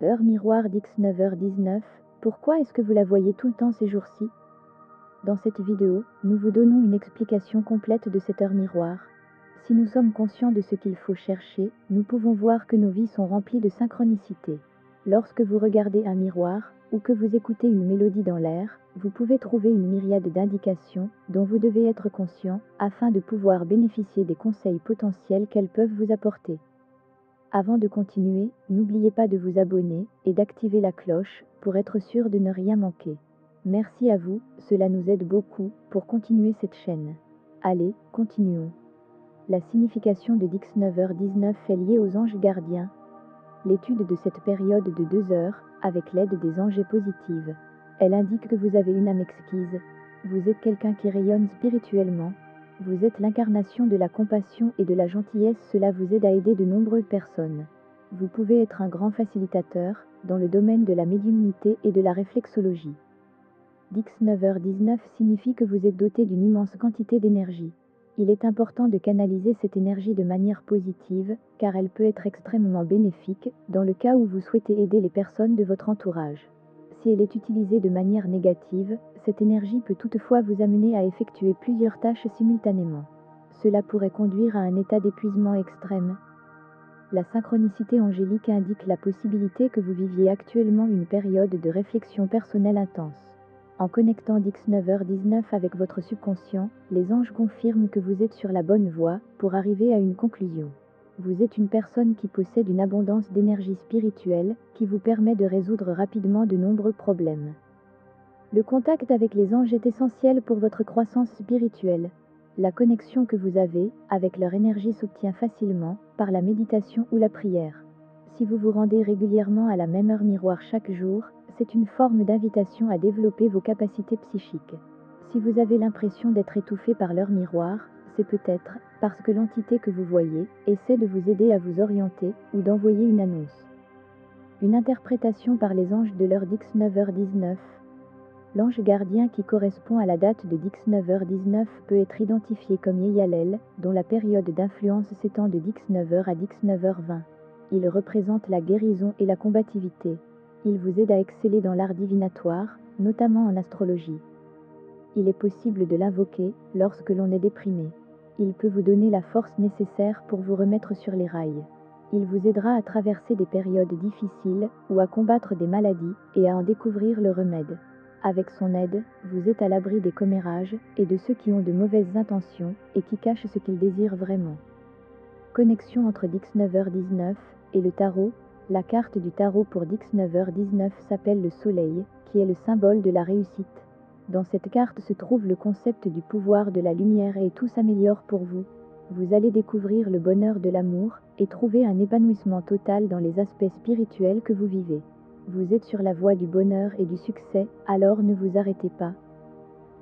Heure miroir d'X 9h19, pourquoi est-ce que vous la voyez tout le temps ces jours-ci? Dans cette vidéo, nous vous donnons une explication complète de cette heure miroir. Si nous sommes conscients de ce qu'il faut chercher, nous pouvons voir que nos vies sont remplies de synchronicité. Lorsque vous regardez un miroir, ou que vous écoutez une mélodie dans l'air, vous pouvez trouver une myriade d'indications dont vous devez être conscient afin de pouvoir bénéficier des conseils potentiels qu'elles peuvent vous apporter. Avant de continuer, n'oubliez pas de vous abonner et d'activer la cloche pour être sûr de ne rien manquer. Merci à vous, cela nous aide beaucoup pour continuer cette chaîne. Allez, continuons. La signification de Dix 9h19 est liée aux anges gardiens. L'étude de cette période de 2 heures, avec l'aide des anges est positive. Elle indique que vous avez une âme exquise. Vous êtes quelqu'un qui rayonne spirituellement. Vous êtes l'incarnation de la compassion et de la gentillesse, cela vous aide à aider de nombreuses personnes. Vous pouvez être un grand facilitateur dans le domaine de la médiumnité et de la réflexologie. Dix 9h19 signifie que vous êtes doté d'une immense quantité d'énergie. Il est important de canaliser cette énergie de manière positive, car elle peut être extrêmement bénéfique dans le cas où vous souhaitez aider les personnes de votre entourage. Si elle est utilisée de manière négative, cette énergie peut toutefois vous amener à effectuer plusieurs tâches simultanément. Cela pourrait conduire à un état d'épuisement extrême. La synchronicité angélique indique la possibilité que vous viviez actuellement une période de réflexion personnelle intense. En connectant Dix 9h19 avec votre subconscient, les anges confirment que vous êtes sur la bonne voie pour arriver à une conclusion. Vous êtes une personne qui possède une abondance d'énergie spirituelle qui vous permet de résoudre rapidement de nombreux problèmes. Le contact avec les anges est essentiel pour votre croissance spirituelle. La connexion que vous avez avec leur énergie s'obtient facilement par la méditation ou la prière. Si vous vous rendez régulièrement à la même heure miroir chaque jour, c'est une forme d'invitation à développer vos capacités psychiques. Si vous avez l'impression d'être étouffé par l'heure miroir, c'est peut-être parce que l'entité que vous voyez essaie de vous aider à vous orienter ou d'envoyer une annonce. Une interprétation par les anges de l'heure Dix 9h19. L'ange gardien qui correspond à la date de Dix 9h19 peut être identifié comme Yeyalel, dont la période d'influence s'étend de Dix 9h à Dix 9h20. Il représente la guérison et la combativité. Il vous aide à exceller dans l'art divinatoire, notamment en astrologie. Il est possible de l'invoquer lorsque l'on est déprimé. Il peut vous donner la force nécessaire pour vous remettre sur les rails. Il vous aidera à traverser des périodes difficiles ou à combattre des maladies et à en découvrir le remède. Avec son aide, vous êtes à l'abri des commérages et de ceux qui ont de mauvaises intentions et qui cachent ce qu'ils désirent vraiment. Connexion entre Dix 9h19 et le tarot. La carte du tarot pour Dix 9h19 s'appelle le soleil, qui est le symbole de la réussite. Dans cette carte se trouve le concept du pouvoir de la lumière et tout s'améliore pour vous. Vous allez découvrir le bonheur de l'amour et trouver un épanouissement total dans les aspects spirituels que vous vivez. Vous êtes sur la voie du bonheur et du succès, alors ne vous arrêtez pas.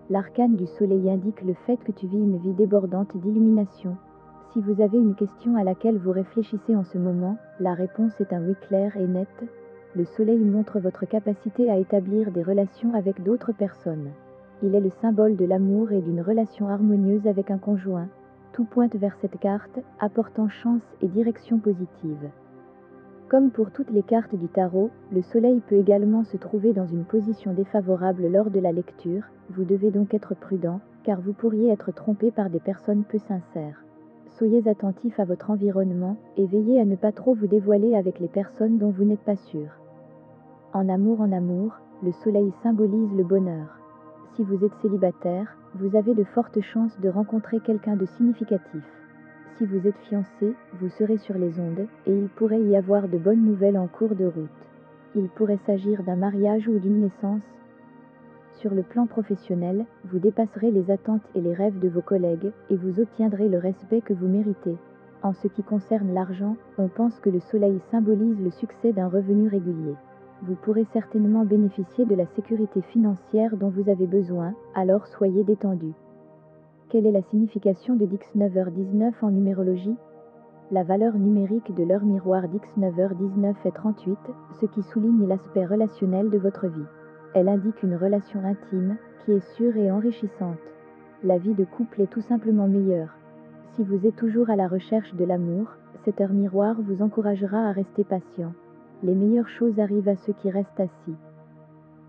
L'arcane du soleil indique le fait que tu vis une vie débordante d'illumination. Si vous avez une question à laquelle vous réfléchissez en ce moment, la réponse est un oui clair et net. Le soleil montre votre capacité à établir des relations avec d'autres personnes. Il est le symbole de l'amour et d'une relation harmonieuse avec un conjoint. Tout pointe vers cette carte, apportant chance et direction positive. Comme pour toutes les cartes du tarot, le soleil peut également se trouver dans une position défavorable lors de la lecture. Vous devez donc être prudent, car vous pourriez être trompé par des personnes peu sincères. Soyez attentif à votre environnement et veillez à ne pas trop vous dévoiler avec les personnes dont vous n'êtes pas sûr. En amour, le soleil symbolise le bonheur. Si vous êtes célibataire, vous avez de fortes chances de rencontrer quelqu'un de significatif. Si vous êtes fiancé, vous serez sur les ondes, et il pourrait y avoir de bonnes nouvelles en cours de route. Il pourrait s'agir d'un mariage ou d'une naissance. Sur le plan professionnel, vous dépasserez les attentes et les rêves de vos collègues, et vous obtiendrez le respect que vous méritez. En ce qui concerne l'argent, on pense que le soleil symbolise le succès d'un revenu régulier. Vous pourrez certainement bénéficier de la sécurité financière dont vous avez besoin, alors soyez détendu. Quelle est la signification de Dix 9h19 en numérologie? La valeur numérique de l'heure miroir Dix 9h19 est 38, ce qui souligne l'aspect relationnel de votre vie. Elle indique une relation intime, qui est sûre et enrichissante. La vie de couple est tout simplement meilleure. Si vous êtes toujours à la recherche de l'amour, cette heure miroir vous encouragera à rester patient. Les meilleures choses arrivent à ceux qui restent assis.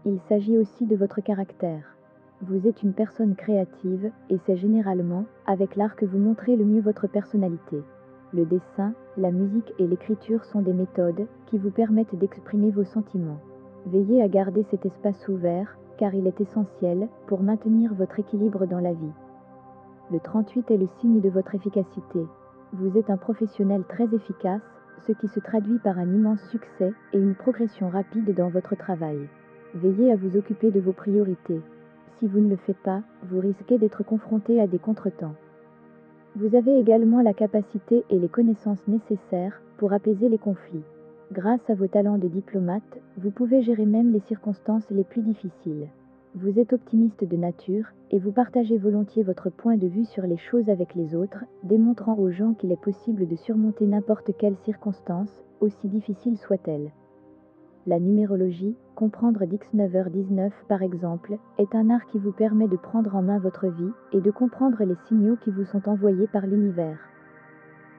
Il s'agit aussi de votre caractère. Vous êtes une personne créative, et c'est généralement avec l'art que vous montrez le mieux votre personnalité. Le dessin, la musique et l'écriture sont des méthodes qui vous permettent d'exprimer vos sentiments. Veillez à garder cet espace ouvert, car il est essentiel pour maintenir votre équilibre dans la vie. Le 38 est le signe de votre efficacité. Vous êtes un professionnel très efficace, ce qui se traduit par un immense succès et une progression rapide dans votre travail. Veillez à vous occuper de vos priorités. Si vous ne le faites pas, vous risquez d'être confronté à des contretemps. Vous avez également la capacité et les connaissances nécessaires pour apaiser les conflits. Grâce à vos talents de diplomate, vous pouvez gérer même les circonstances les plus difficiles. Vous êtes optimiste de nature et vous partagez volontiers votre point de vue sur les choses avec les autres, démontrant aux gens qu'il est possible de surmonter n'importe quelle circonstance, aussi difficile soit-elle. La numérologie, comprendre Dix-9h-19 par exemple, est un art qui vous permet de prendre en main votre vie et de comprendre les signaux qui vous sont envoyés par l'univers.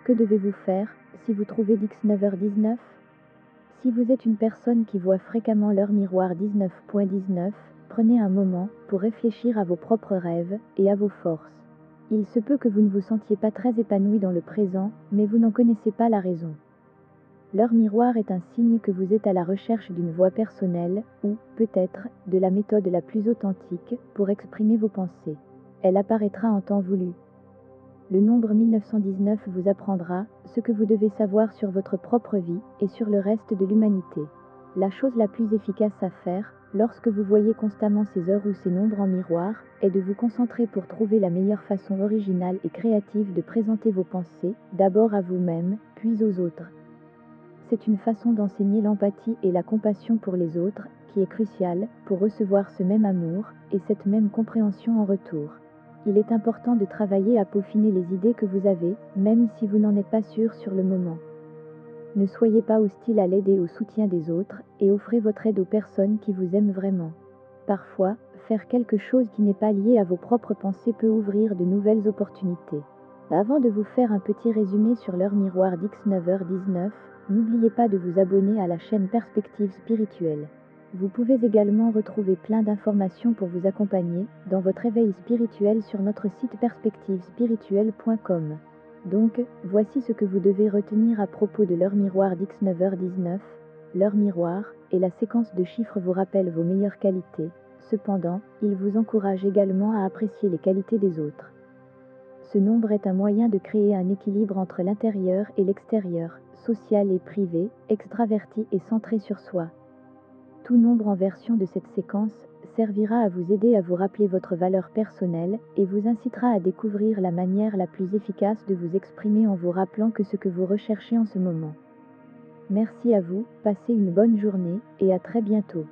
Que devez-vous faire si vous trouvez Dix-9h-19 ? Si vous êtes une personne qui voit fréquemment l'heure miroir 19.19, prenez un moment pour réfléchir à vos propres rêves et à vos forces. Il se peut que vous ne vous sentiez pas très épanoui dans le présent, mais vous n'en connaissez pas la raison. L'heure miroir est un signe que vous êtes à la recherche d'une voie personnelle ou, peut-être, de la méthode la plus authentique pour exprimer vos pensées. Elle apparaîtra en temps voulu. Le nombre 1919 vous apprendra ce que vous devez savoir sur votre propre vie et sur le reste de l'humanité. La chose la plus efficace à faire, lorsque vous voyez constamment ces heures ou ces nombres en miroir, est de vous concentrer pour trouver la meilleure façon originale et créative de présenter vos pensées, d'abord à vous-même, puis aux autres. C'est une façon d'enseigner l'empathie et la compassion pour les autres, qui est cruciale pour recevoir ce même amour et cette même compréhension en retour. Il est important de travailler à peaufiner les idées que vous avez, même si vous n'en êtes pas sûr sur le moment. Ne soyez pas hostile à l'aide et au soutien des autres, et offrez votre aide aux personnes qui vous aiment vraiment. Parfois, faire quelque chose qui n'est pas lié à vos propres pensées peut ouvrir de nouvelles opportunités. Avant de vous faire un petit résumé sur l'heure miroir Dix-9h-19, n'oubliez pas de vous abonner à la chaîne Perspective Spirituelle. Vous pouvez également retrouver plein d'informations pour vous accompagner dans votre éveil spirituel sur notre site perspectivespirituelle.com. Donc, voici ce que vous devez retenir à propos de l'heure miroir Dix-9h-19. L'heure miroir et la séquence de chiffres vous rappellent vos meilleures qualités. Cependant, il vous encourage également à apprécier les qualités des autres. Ce nombre est un moyen de créer un équilibre entre l'intérieur et l'extérieur, social et privé, extraverti et centré sur soi. Tout nombre en version de cette séquence servira à vous aider à vous rappeler votre valeur personnelle et vous incitera à découvrir la manière la plus efficace de vous exprimer en vous rappelant que ce que vous recherchez en ce moment. Merci à vous, passez une bonne journée et à très bientôt.